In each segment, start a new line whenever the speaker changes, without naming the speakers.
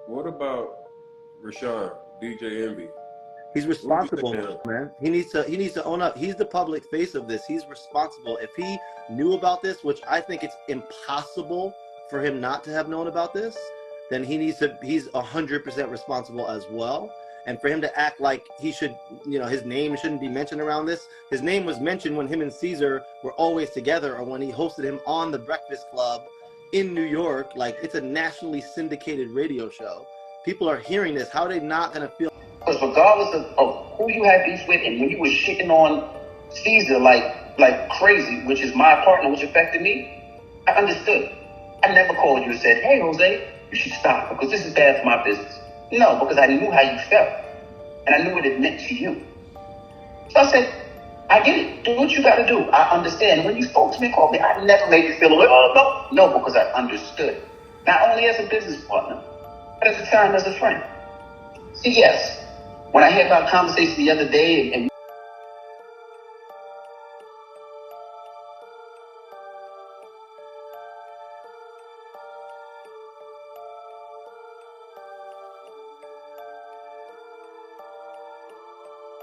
What about Rashawn, DJ Envy?
He's responsible, man. He needs to own up. He's the public face of this. He's responsible. If he knew about this, which I think it's impossible for him not to have known about this, then he's 100% responsible as well. And for him to act like he should, his name shouldn't be mentioned around this. His name was mentioned when him and Caesar were always together, or when he hosted him on the Breakfast Club in New York. Like, it's a nationally syndicated radio show. People are hearing this. How are they not going to feel?
Because regardless of who you had beef with, and when you were shitting on Caesar like crazy, which is my partner, which affected me, I understood. I never called you and said, "Hey, Jose, you should stop because this is bad for my business." No, because I knew how you felt, and I knew what it meant to you. So I said, "I get it. Do what you got to do. I understand." When you spoke to me, called me, I never made you feel like, "Oh, no," because I understood. Not only as a business partner, but at the time as a friend. See, yes. When I had our conversation the other day, and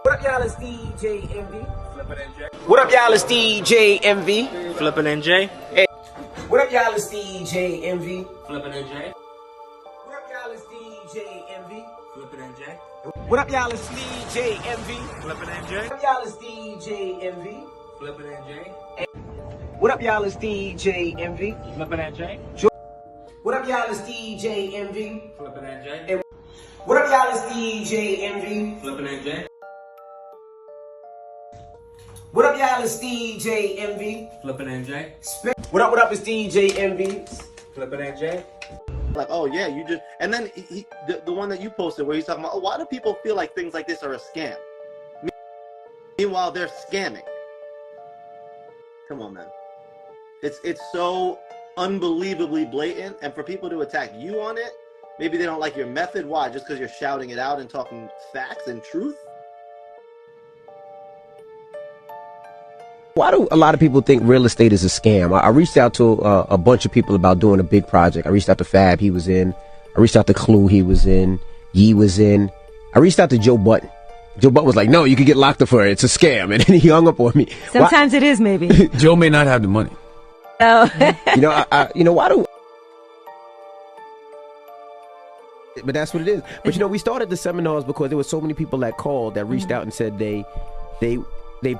what up, y'all? It's DJ Envy. Flippin' NJ. What up, y'all? It's DJ Envy.
Flippin' NJ.
Hey. What up, y'all? It's DJ Envy.
Flippin' NJ.
What up, y'all? It's DJ Envy.
Flippin' NJ.
What up, y'all? It's DJ Envy.
Flippin' NJ.
What up, y'all? It's DJ Envy.
Flippin' NJ.
What up, y'all? It's DJ Envy.
Flippin' NJ.
What up, y'all? It's DJ Envy.
Flippin' NJ.
What up, y'all? It's DJ Envy.
Flippin' NJ.
What up, y'all? It's DJ Envy.
Flippin' NJ.
What up, it's DJ Envy.
Flippin' NJ.
Like, oh yeah, you just, and then the one that you posted where he's talking about, oh, why do people feel like things like this are a scam? Meanwhile, they're scamming. Come on, man. It's so unbelievably blatant, and for people to attack you on it, maybe they don't like your method. Why? Just because you're shouting it out and talking facts and truth?
Why do a lot of people think real estate is a scam? I reached out to a bunch of people about doing a big project. I reached out to Fab, he was in. I reached out to Clue, he was in. Yee was in. I reached out to Joe Budden. Joe Budden was like, "No, you could get locked up for it. It's a scam." And then he hung up on me.
Sometimes it is, maybe.
Joe may not have the money.
Oh.
Why do... But that's what it is. But we started the seminars because there were so many people that called, that reached out and said they've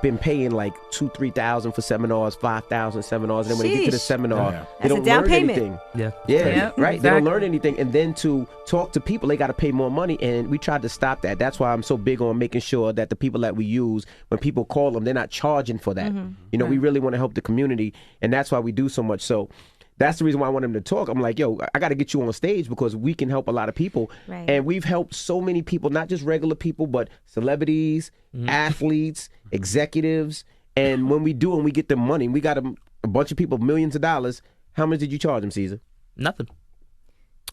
been paying like $2,000-3,000 for seminars, $5,000 seminars, and then when they get to the seminar, they don't learn anything.
Yeah,
right. Exactly. They don't learn anything, and then to talk to people, they got to pay more money, and we tried to stop that. That's why I'm so big on making sure that the people that we use, when people call them, they're not charging for that. We really want to help the community, and that's why we do so much. So that's the reason why I want him to talk. I'm like, yo, I got to get you on stage because we can help a lot of people.
Right.
And we've helped so many people, not just regular people, but celebrities, athletes, executives. And when we do and we get them money, we got a bunch of people, millions of dollars. How much did you charge them, Caesar?
Nothing.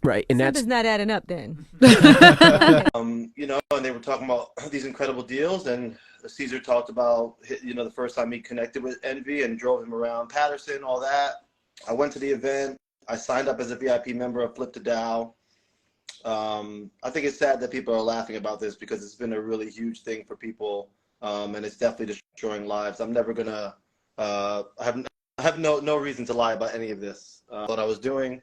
Right. And
Something's not adding up then.
And they were talking about these incredible deals, and Caesar talked about, the first time he connected with Envy and drove him around Patterson, all that. I went to the event. I signed up as a VIP member of Flip to Dow. I think it's sad that people are laughing about this because it's been a really huge thing for people, and it's definitely destroying lives. I'm never gonna. I have no reason to lie about any of this. What I was doing,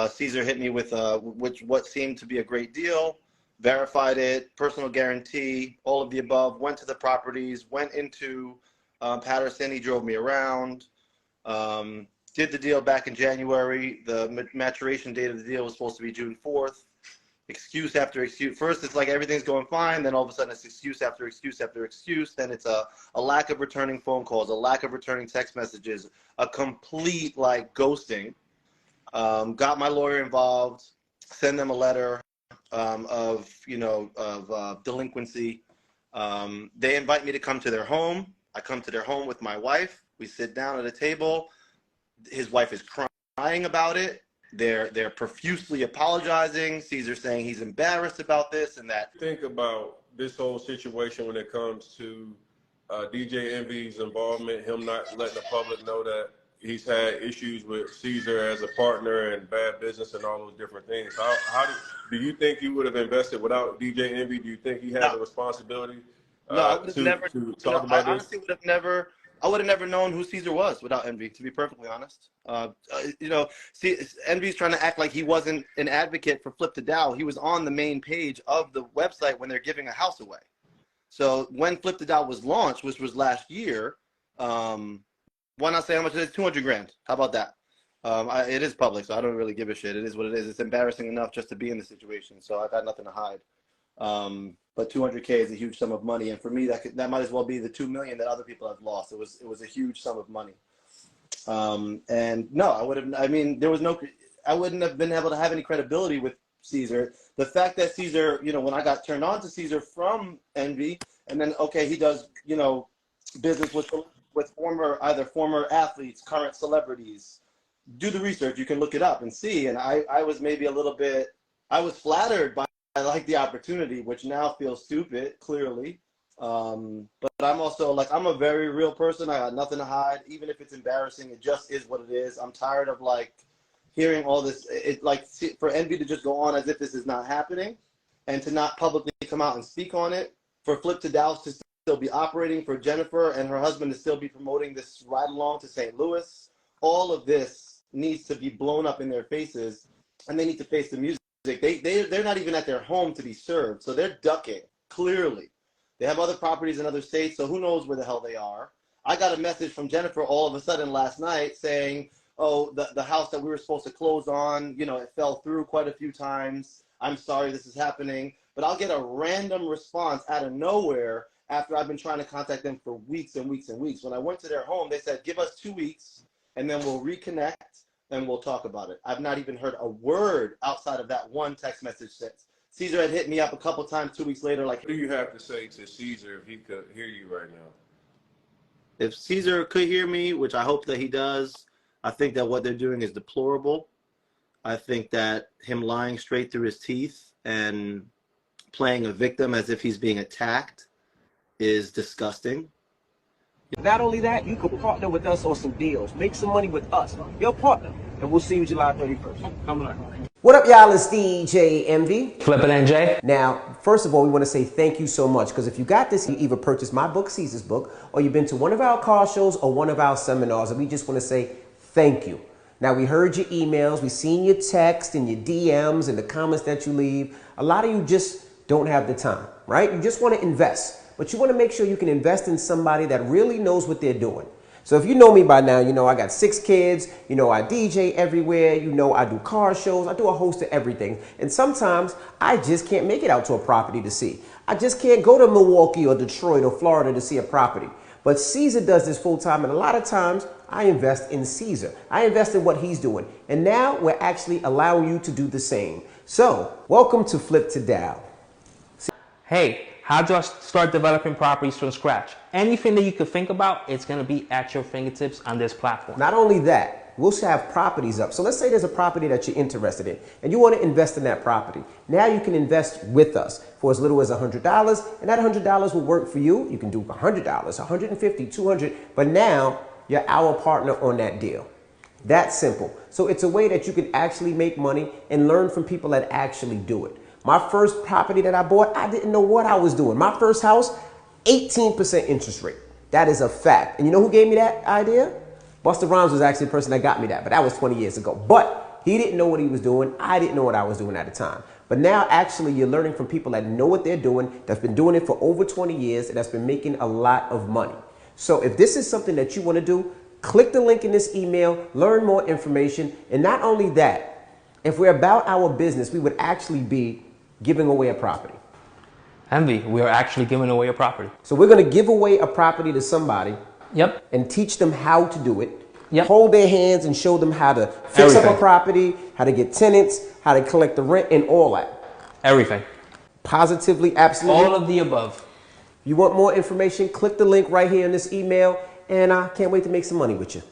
Caesar hit me with what seemed to be a great deal. Verified it, personal guarantee, all of the above. Went to the properties. Went into Patterson. He drove me around. Did the deal back in January. The maturation date of the deal was supposed to be June 4th. Excuse after excuse. First, it's like everything's going fine. Then all of a sudden, it's excuse after excuse after excuse. Then it's a lack of returning phone calls, a lack of returning text messages, a complete ghosting. Got my lawyer involved. Send them a letter of delinquency. They invite me to come to their home. I come to their home with my wife. We sit down at a table. His wife is crying about it. They're profusely apologizing. Caesar saying he's embarrassed about this and that.
Think about this whole situation when it comes to DJ Envy's involvement, him not letting the public know that he's had issues with Caesar as a partner and bad business and all those different things. Do you think he would have invested without DJ Envy? Do you think he has a responsibility
No, I would have never.
to talk about
I
this?
honestly would have never. I would have never known who Caesar was without Envy, to be perfectly honest. See, Envy's trying to act like he wasn't an advocate for Flip to Dow. He was on the main page of the website when they're giving a house away. So when Flip to Dow was launched, which was last year, why not say how much it is? 200 grand. How about that? It is public, so I don't really give a shit. It is what it is. It's embarrassing enough just to be in the situation, so I've got nothing to hide. But 200K is a huge sum of money, and for me, that might as well be the 2 million that other people have lost. It was a huge sum of money. And no, I would have. I mean, I wouldn't have been able to have any credibility with Caesar. The fact that Caesar, when I got turned on to Caesar from Envy, and then he does, business with either former athletes, current celebrities. Do the research. You can look it up and see. And I was maybe a little bit. I was flattered by. I like the opportunity, which now feels stupid, clearly. But I'm also I'm a very real person. I got nothing to hide. Even if it's embarrassing, it just is what it is. I'm tired of hearing all this. For Envy to just go on as if this is not happening and to not publicly come out and speak on it, for Flip to Dow to still be operating, for Jennifer and her husband to still be promoting this ride along to St. Louis. All of this needs to be blown up in their faces, and they need to face the music. They're not even at their home to be served, so they're ducking, clearly. They have other properties in other states, so who knows where the hell they are. I got a message from Jennifer all of a sudden last night saying, oh, the house that we were supposed to close on, it fell through quite a few times. I'm sorry this is happening. But I'll get a random response out of nowhere after I've been trying to contact them for weeks and weeks and weeks. When I went to their home, they said, give us 2 weeks, and then we'll reconnect. And we'll talk about it. I've not even heard a word outside of that one text message since. Caesar had hit me up a couple times 2 weeks later.
What do you have to say to Caesar if he could hear you right now?
If Caesar could hear me, which I hope that he does, I think that what they're doing is deplorable. I think that him lying straight through his teeth and playing a victim as if he's being attacked is disgusting.
Not only that, you can partner with us on some deals. Make some money with us, your partner. And we'll see you July 31st. Come on.
What up, y'all? It's DJ Envy.
Flippin' NJ.
Now, first of all, we want to say thank you so much, because if you got this, you either purchased my book, Caesar's book, or you've been to one of our car shows or one of our seminars, and we just want to say thank you. Now, we heard your emails, we've seen your text and your DMs and the comments that you leave. A lot of you just don't have the time, right? You just want to invest. But you want to make sure you can invest in somebody that really knows what they're doing. So if you know me by now, I got 6 kids, I DJ everywhere, I do car shows, I do a host of everything. And sometimes I just can't make it out to a property to see. I just can't go to Milwaukee or Detroit or Florida to see a property. But Caesar does this full time, and a lot of times I invest in Caesar. I invest in what he's doing. And now we're actually allowing you to do the same. So welcome to Flip to Dow.
Hey, how do I start developing properties from scratch? Anything that you could think about, it's going to be at your fingertips on this platform.
Not only that, we'll have properties up. So let's say there's a property that you're interested in and you want to invest in that property. Now you can invest with us for as little as $100, and that $100 will work for you. You can do $100, $150, $200, but now you're our partner on that deal. That's simple. So it's a way that you can actually make money and learn from people that actually do it. My first property that I bought, I didn't know what I was doing. My first house, 18% interest rate. That is a fact. And you know who gave me that idea? Busta Rhymes was actually the person that got me that, but that was 20 years ago. But he didn't know what he was doing. I didn't know what I was doing at the time. But now actually you're learning from people that know what they're doing, that's been doing it for over 20 years, and that's been making a lot of money. So if this is something that you want to do, click the link in this email, learn more information. And not only that, if we're about our business, we would actually be giving away a property.
Envy, we are actually giving away a property.
So we're going to give away a property to somebody.
Yep.
And teach them how to do it.
Yep.
Hold their hands and show them how to fix up a property, how to get tenants, how to collect the rent, and all that.
Everything.
Positively, absolutely.
All of the above.
If you want more information, click the link right here in this email, and I can't wait to make some money with you.